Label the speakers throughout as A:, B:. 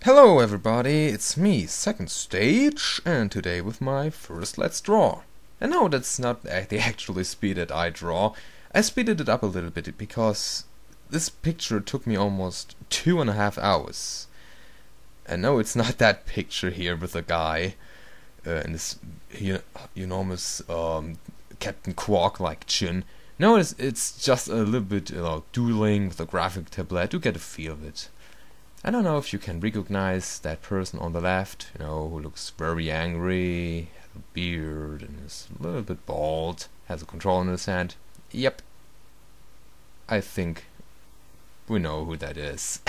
A: Hello everybody, it's me, Second Stage, and today with my first Let's Draw. And no, that's not the actual speed that I draw. I speeded it up a little bit because this picture took me almost 2.5 hours. And no, it's not that picture here with a guy and this enormous Captain Quark-like chin. No, it's just a little bit doodling with a graphic tablet to get a feel of it. I don't know if you can recognize that person on the left, who looks very angry, has a beard and is a little bit bald, has a controller in his hand. Yep, I think we know who that is.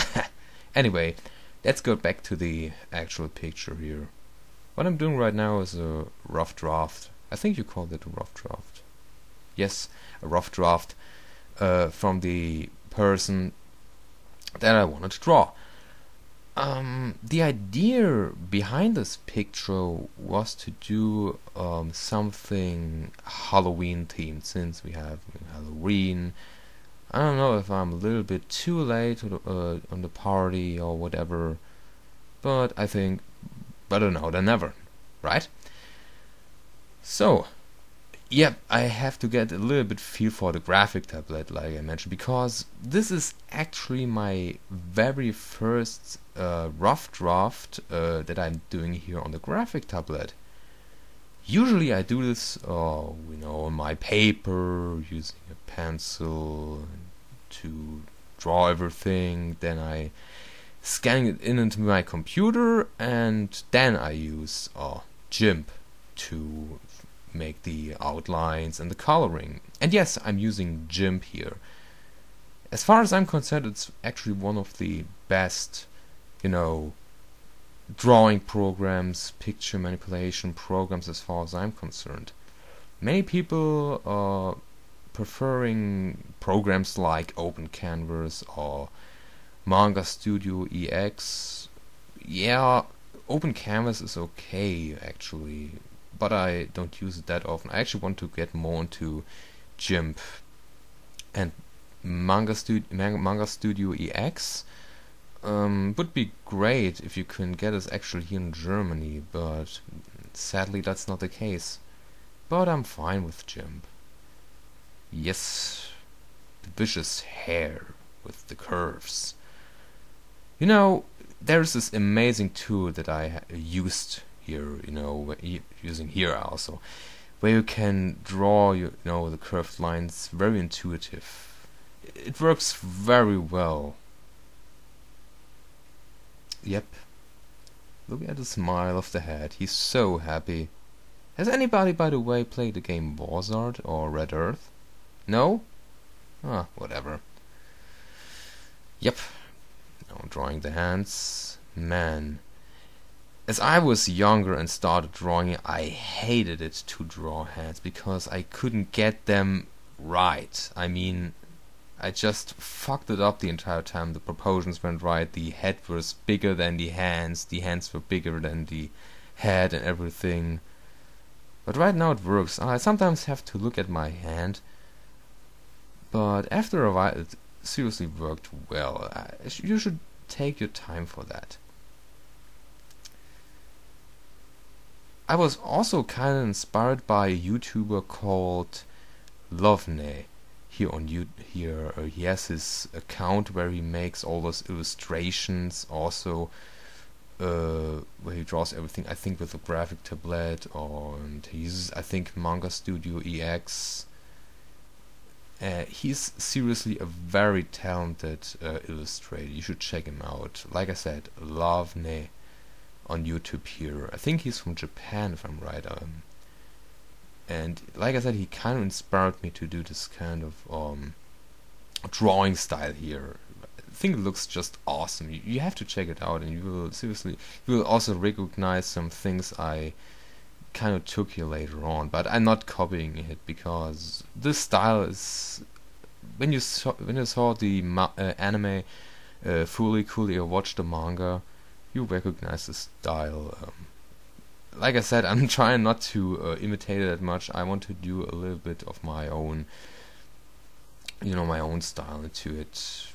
A: Anyway, let's go back to the actual picture here. What I'm doing right now is a rough draft. I think you called it a rough draft. Yes, a rough draft from the person that I wanted to draw. The idea behind this picture was to do something Halloween themed, since we have Halloween. I don't know if I'm a little bit too late on the party or whatever, but I think better now than never, right? So, yep, I have to get a little bit feel for the graphic tablet, like I mentioned, because this is actually my very first rough draft that I'm doing here on the graphic tablet. Usually I do this, on my paper, using a pencil to draw everything. Then I scan it into my computer, and then I use Gimp to make the outlines and the coloring. And yes, I'm using Gimp here. As far as I'm concerned, it's actually one of the best, drawing programs, picture manipulation programs as far as I'm concerned. Many people are preferring programs like Open Canvas or CamStudio EX. Yeah, Open Canvas is okay actually, but I don't use it that often. I actually want to get more into Gimp and CamStudio EX. Would be great if you can get us actually here in Germany, but sadly that's not the case. But I'm fine with Gimp. Yes, the vicious hair with the curves. There's this amazing tool that I used here, using here also, where you can draw, the curved lines. Very intuitive. It works very well. Yep. Look at the smile of the head. He's so happy. Has anybody, by the way, played the game Warzard or Red Earth? No? Ah, whatever. Yep. Now drawing the hands. Man. As I was younger and started drawing, I hated it to draw hands because I couldn't get them right. I mean, I just fucked it up the entire time. The proportions weren't right. The head was bigger than the hands were bigger than the head and everything. But right now it works. I sometimes have to look at my hand, but after a while it seriously worked well. You should take your time for that. I was also kind of inspired by a YouTuber called Lovene. He has his account where he makes all those illustrations, also where he draws everything, I think, with a graphic tablet, and he uses, I think, CamStudio EX. He's seriously a very talented illustrator. You should check him out. Like I said, Lovene on YouTube here. I think he's from Japan, if I'm right. And like I said, he kind of inspired me to do this kind of drawing style here. I think it looks just awesome. You have to check it out, and you will also recognize some things I kind of took here later on. But I'm not copying it because this style is, when you saw the anime Fully Coolly or watched the manga, you recognize the style. Like I said, I'm trying not to imitate it that much. I want to do a little bit of my own, my own style into it.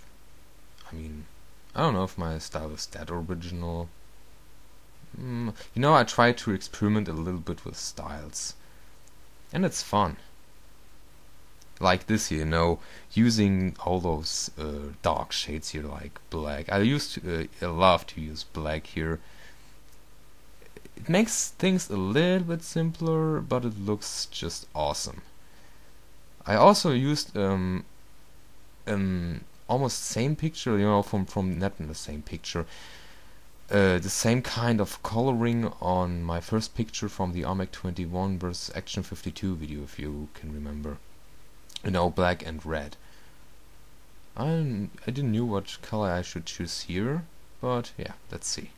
A: I mean, I don't know if my style is that original. You know, I try to experiment a little bit with styles, and it's fun. Like this here, you know, using all those dark shades here, like black. I love to use black here. It makes things a little bit simpler, but it looks just awesome. I also used almost same picture, you know, from not in the same picture, the same kind of coloring on my first picture from the Armec 21 vs Action 52 video, if you can remember. You know, black and red. I didn't know what color I should choose here, but yeah, let's see.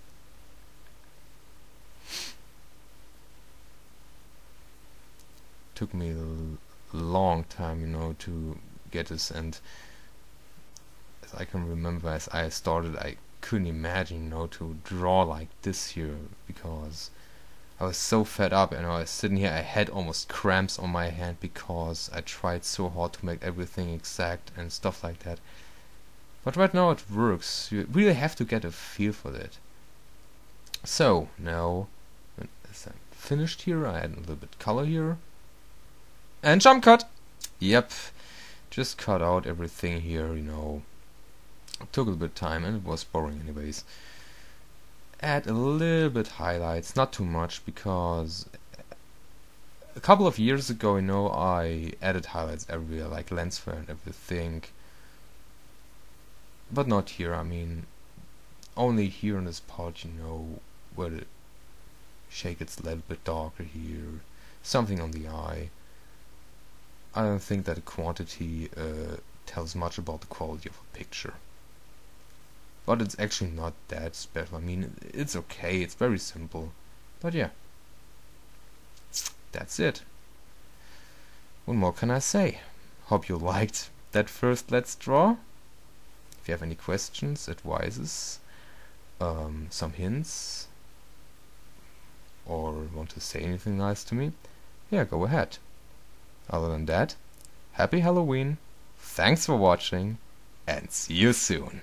A: Took me a long time, you know, to get this, and as I can remember, as I started, I couldn't imagine, you know, to draw like this here, because I was so fed up, and I was sitting here, I had almost cramps on my hand because I tried so hard to make everything exact and stuff like that. But right now it works. You really have to get a feel for that. So now, as I'm finished here, I add a little bit color here. And jump cut! Yep, just cut out everything here, you know. It took a little bit of time and it was boring anyways. Add a little bit highlights, not too much, because a couple of years ago, you know, I added highlights everywhere, like lens flare and everything. But not here, I mean, only here in this part, you know, where the shade gets a little bit darker here, something on the eye. I don't think that the quantity tells much about the quality of a picture. But it's actually not that special. I mean, it's okay, it's very simple. But yeah, that's it. What more can I say? Hope you liked that first Let's Draw. If you have any questions, advices, some hints, or want to say anything nice to me, yeah, go ahead. Other than that, happy Halloween, thanks for watching, and see you soon.